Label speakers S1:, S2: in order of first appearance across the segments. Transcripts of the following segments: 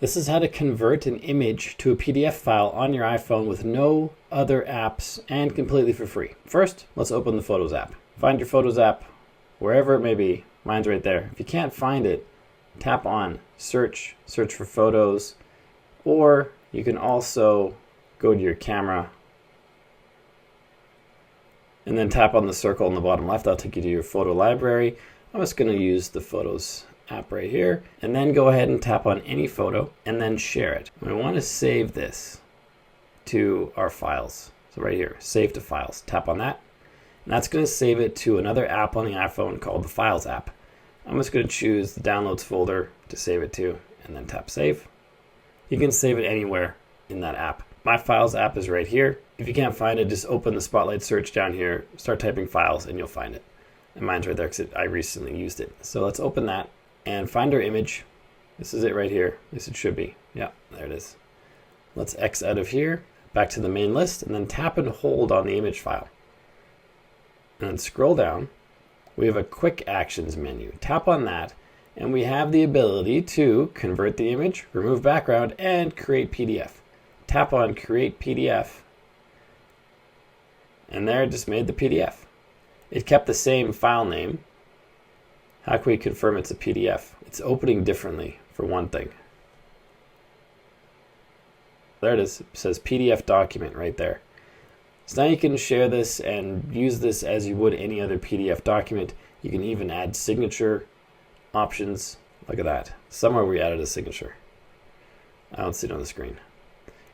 S1: This is how to convert an image to a PDF file on your iPhone with no other apps and completely for free. First, let's open the Photos app. Find your Photos app wherever it may be. Mine's right there. If you can't find it, tap on search for photos, or you can also go to your camera and then tap on the circle in the bottom left. That'll take you to your photo library. I'm just going to use the Photos app right here, and then go ahead and tap on any photo and then share it. We want to save this to our files. So right here, save to files. Tap on that, and that's going to save it to another app on the iPhone called the Files app. I'm just going to choose the Downloads folder to save it to, and then tap Save. You can save it anywhere in that app. My Files app is right here. If you can't find it, just open the Spotlight search down here, start typing files, and you'll find it. And mine's right there because I recently used it. So let's open that and find our image. This is it right here. At least it should be. Yeah, there it is. Let's X out of here, back to the main list, and then tap and hold on the image file. And then scroll down. We have a Quick Actions menu. Tap on that, and we have the ability to convert the image, remove background, and create PDF. Tap on Create PDF, and there it just made the PDF. It kept the same file name. How can we confirm it's a PDF? It's opening differently, for one thing. There it is. It says PDF document right there. So now you can share this and use this as you would any other PDF document. You can even add signature options. Look at that. Somewhere we added a signature. I don't see it on the screen.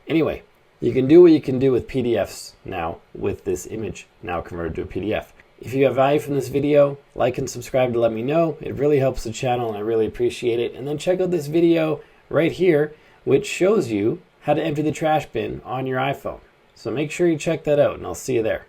S1: Anyway, you can do what you can do with PDFs now with this image now converted to a PDF. If you have value from this video, like and subscribe to let me know. It really helps the channel and I really appreciate it. And then check out this video right here, which shows you how to empty the trash bin on your iPhone. So make sure you check that out, and I'll see you there.